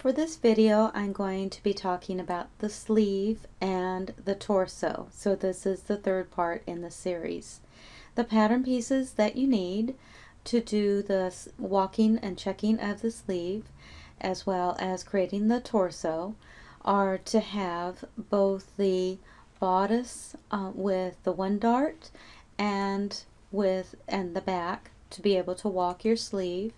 for this video, I'm going to be talking about the sleeve and the torso. So this is the third part in the series. The pattern pieces that you need to do the walking and checking of the sleeve, as well as creating the torso, are to have both the bodice with the one dart and the back to be able to walk your sleeve.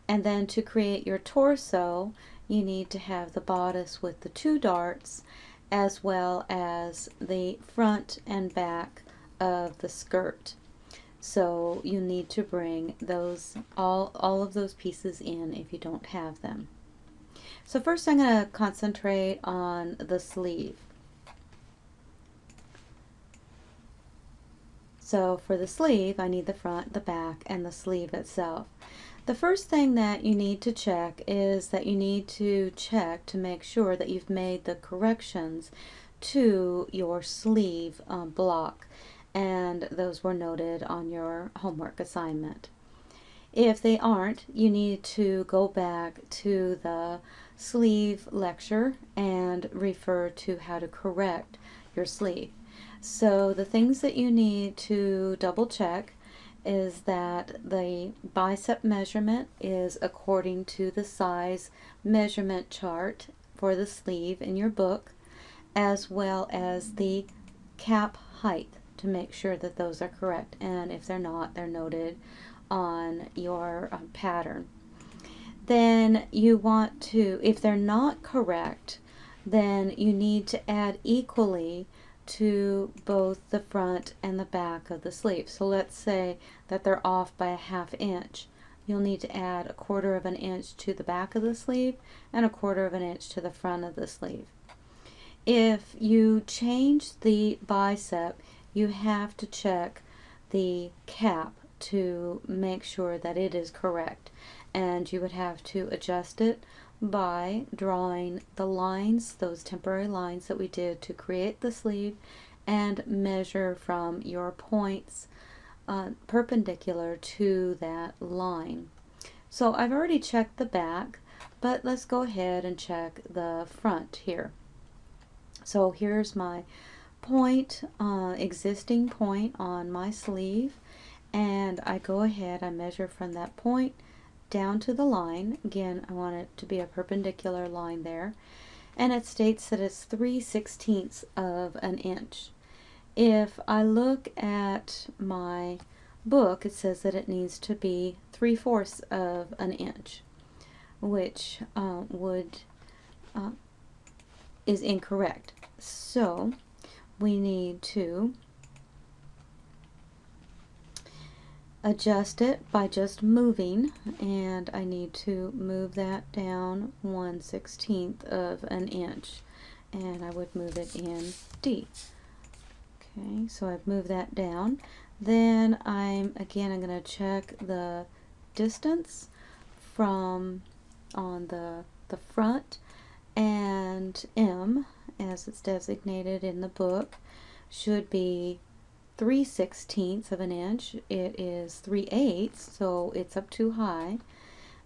And then to create your torso, you need to have the bodice with the two darts, as well as the front and back of the skirt. So you need to bring those all of those pieces in if you don't have them. So first I'm going to concentrate on the sleeve. So for the sleeve, I need the front, the back, and the sleeve itself. The first thing that you need to check is that you need to check to make sure that you've made the corrections to your sleeve block, and those were noted on your homework assignment. If they aren't, you need to go back to the sleeve lecture and refer to how to correct your sleeve. So the things that you need to double check is that the bicep measurement is according to the size measurement chart for the sleeve in your book, as well as the cap height, to make sure that those are correct, and if they're not, they're noted on your pattern. Then you want to, if they're not correct, then you need to add equally to both the front and the back of the sleeve. So let's say that they're off by a ½ inch. You'll need to add 1/4 of an inch to the back of the sleeve and 1/4 of an inch to the front of the sleeve. If you change the bicep, you have to check the cap to make sure that it is correct, and you would have to adjust it by drawing the lines, those temporary lines that we did to create the sleeve, and measure from your points perpendicular to that line. So I've already checked the back, but let's go ahead and check the front here. So here's my point, existing point on my sleeve, and I go ahead, I measure from that point down to the line. Again, I want it to be a perpendicular line there, and it states that it's 3/16 of an inch. If I look at my book, it says that it needs to be 3/4 of an inch, which is incorrect. So we need to adjust it by just moving, and I need to move that down 1/16 of an inch, and I would move it in D. Okay, so I've moved that down. Then I'm going to check the distance from on the front, and M, as it's designated in the book, should be 3/16 of an inch. It is 3/8, so it's up too high,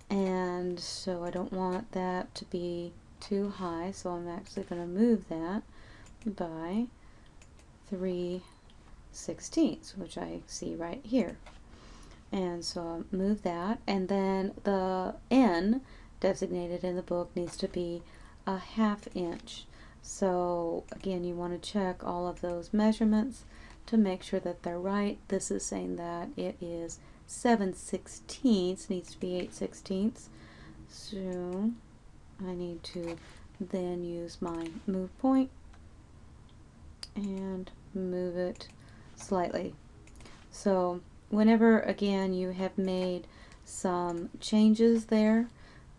and so I don't want that to be too high, so I'm actually going to move that by 3/16, which I see right here. And so I'll move that, and then the N designated in the book needs to be a ½ inch. So again, you want to check all of those measurements to make sure that they're right. This is saying that it is 7/16, needs to be 8/16. So I need to then use my move point and move it slightly. So whenever, again, you have made some changes there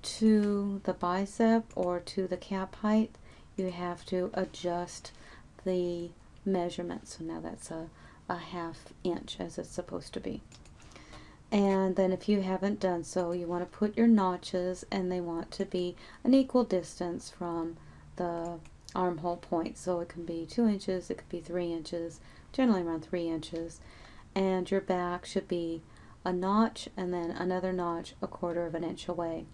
to the bicep or to the cap height, you have to adjust the measurement. So now that's a ½ inch as it's supposed to be. And then if you haven't done so, you want to put your notches, and they want to be an equal distance from the armhole point. So it can be 2 inches, it could be 3 inches, generally around 3 inches. And your back should be a notch and then another notch 1/4 of an inch away.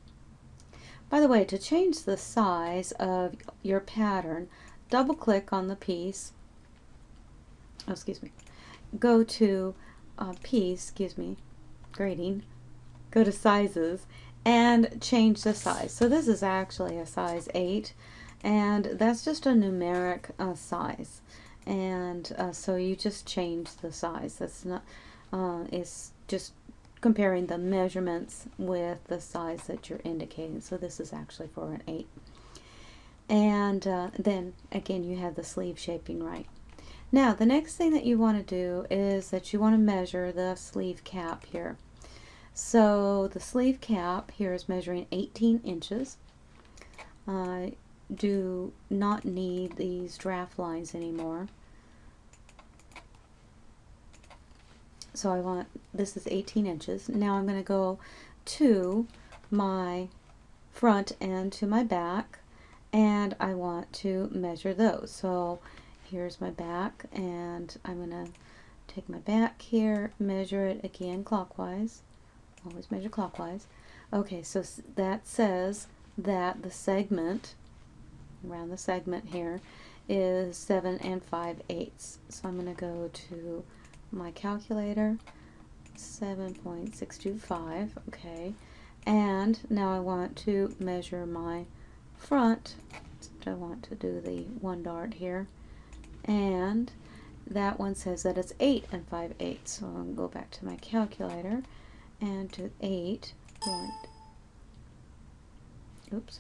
By the way, to change the size of your pattern, double click on the piece, oh, excuse me, go to piece, grading, go to sizes, and change the size. So this is actually a size 8, and that's just a numeric size. And so you just change the size. That's not, it's just comparing the measurements with the size that you're indicating. So this is actually for an 8. And then again, you have the sleeve shaping right. Now the next thing that you want to do is that you want to measure the sleeve cap here. So the sleeve cap here is measuring 18 inches. I do not need these draft lines anymore. So I want, this is 18 inches. Now I'm going to go to my front and to my back, and I want to measure those. So here's my back, and I'm going to take my back here, measure it again clockwise. Always measure clockwise. Okay, so that says that the segment, around the segment here, is 7 5/8. So I'm going to go to my calculator, 7.625, okay, and now I want to measure my front. I want to do the one dart here, and that one says that it's 8 5/8. So I'll go back to my calculator and to 8 point, oops,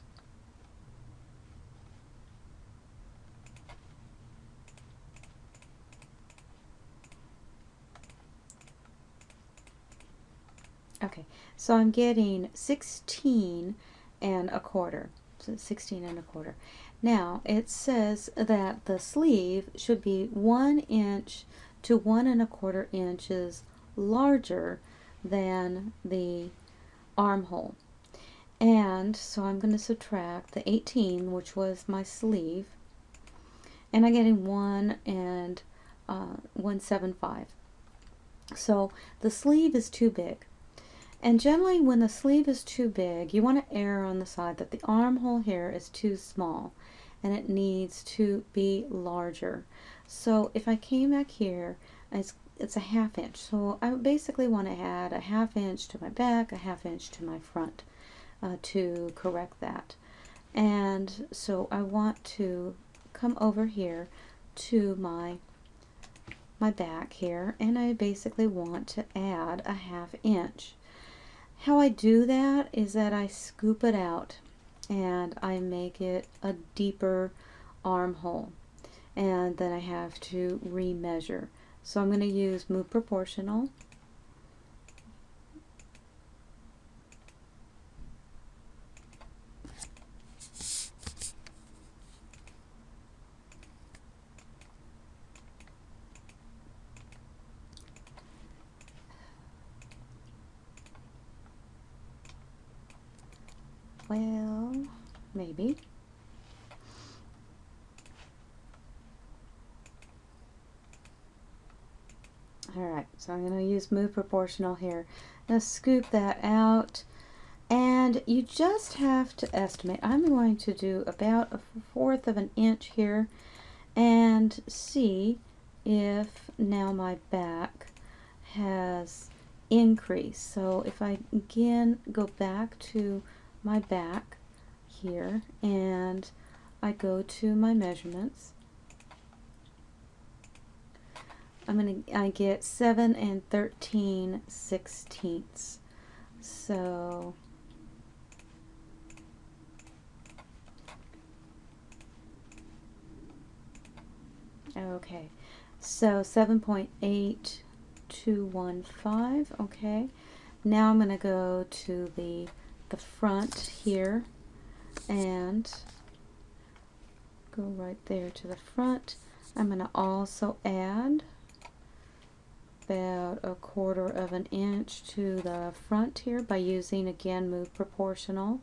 okay, so I'm getting 16 1/4. So 16 1/4. Now it says that the sleeve should be 1 inch to 1 1/4 inches larger than the armhole. And so I'm going to subtract the 18, which was my sleeve, and I'm getting 1 1/75. So the sleeve is too big. And generally when the sleeve is too big, you want to err on the side that the armhole here is too small and it needs to be larger. So if I came back here, it's a 1/2 inch. So I basically want to add a 1/2 inch to my back, a 1/2 inch to my front to correct that. And so I want to come over here to my back here, and I basically want to add a 1/2 inch. How I do that is that I scoop it out and I make it a deeper armhole, and then I have to remeasure. So I'm going to use Move Proportional. Well, maybe. Alright, so I'm going to use Move Proportional here. Now scoop that out, and you just have to estimate. I'm going to do about 1/4 of an inch here and see if now my back has increased. So if I again go back to my back here and I go to my measurements, I get 7 13/16. So okay, so 7.8215. Okay, now I'm going to go to the front here and go right there to the front. I'm going to also add about 1/4 of an inch to the front here by using again Move Proportional.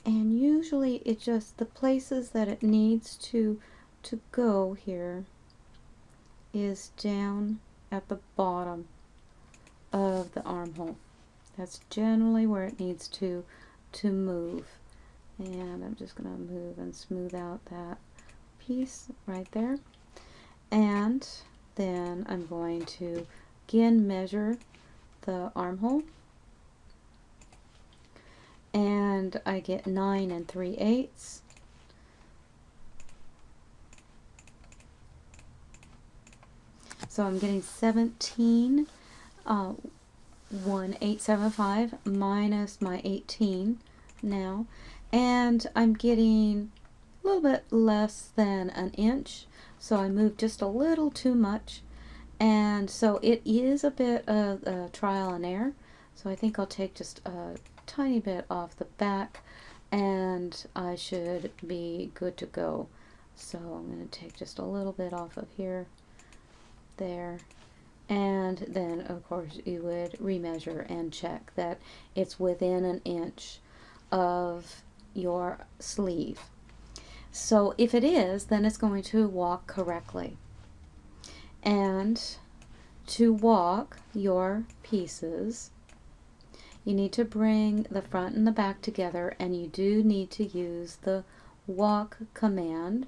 And usually it just, the places that it needs to go here is down at the bottom of the armhole. That's generally where it needs to to move. And I'm just going to move and smooth out that piece right there. And then I'm going to again measure the armhole. And I get 9 3/8. So I'm getting 17, 1,875 minus my 18 now. And I'm getting a little bit less than an inch. So I moved just a little too much. And so it is a bit of trial and error. So I think I'll take just a tiny bit off the back and I should be good to go. So I'm going to take just a little bit off of here, there, and then of course you would remeasure and check that it's within an inch of your sleeve. So if it is, then it's going to walk correctly. And to walk your pieces, you need to bring the front and the back together, and you do need to use the walk command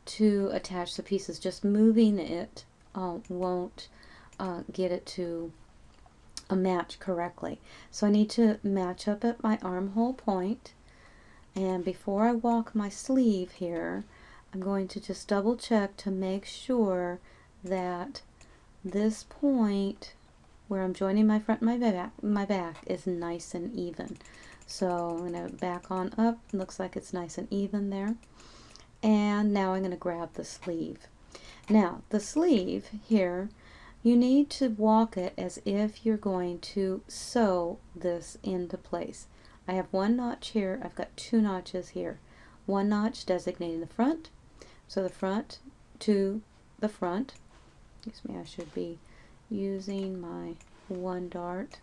to attach the pieces. Just moving it won't get it to match correctly. So I need to match up at my armhole point, and before I walk my sleeve here, I'm going to just double check to make sure that this point where I'm joining my front and my back is nice and even. So I'm going to back on up. Looks like it's nice and even there. And now I'm going to grab the sleeve. Now the sleeve here, you need to walk it as if you're going to sew this into place. I have one notch here. I've got two notches here. One notch designating the front. So the front to the front. Excuse me, I should be using my one dart.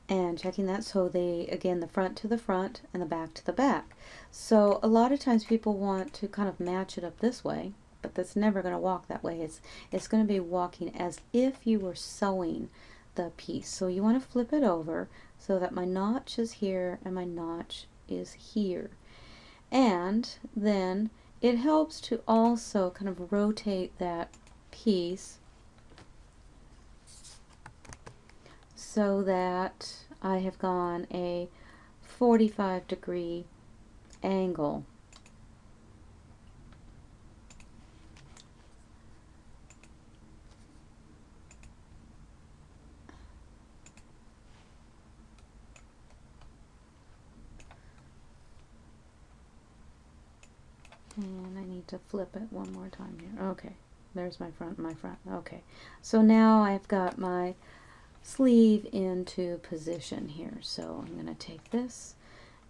And checking that, so again, the front to the front and the back to the back. So a lot of times people want to kind of match it up this way, but that's never going to walk that way. It's going to be walking as if you were sewing the piece. So you want to flip it over so that my notch is here and my notch is here. And then it helps to also kind of rotate that piece so that I have gone a 45-degree angle. And I need to flip it one more time here. Okay, there's my front and my front. Okay, so now I've got my sleeve into position here. So I'm going to take this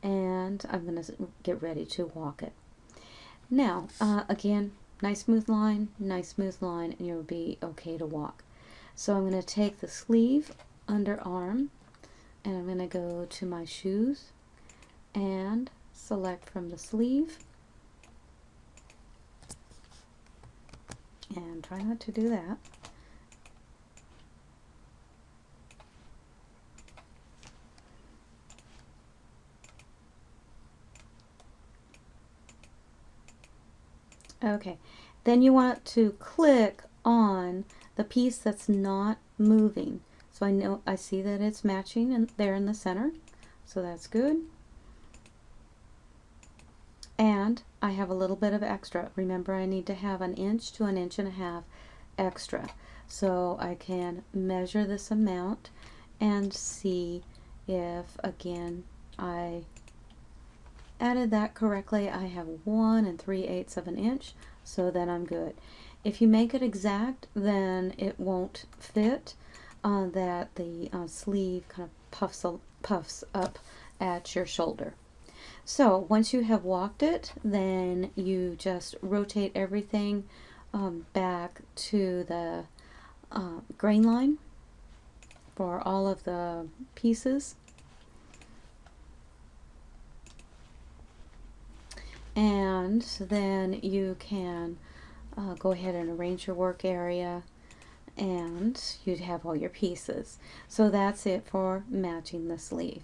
and I'm going to get ready to walk it. Now, again, nice smooth line, and you'll be okay to walk. So I'm going to take the sleeve underarm and I'm going to go to my shoes and select from the sleeve. And try not to do that. Okay, then you want to click on the piece that's not moving. So I see that it's matching there in the center, so that's good. And I have a little bit of extra. Remember, I need to have 1 inch to 1.5 inches extra. So I can measure this amount and see if, again, I added that correctly. I have 1 3/8 of an inch, so then I'm good. If you make it exact, then it won't fit, that the sleeve kind of puffs up at your shoulder. So once you have walked it, then you just rotate everything back to the grain line for all of the pieces. And then you can go ahead and arrange your work area, and you'd have all your pieces. So that's it for matching the sleeve.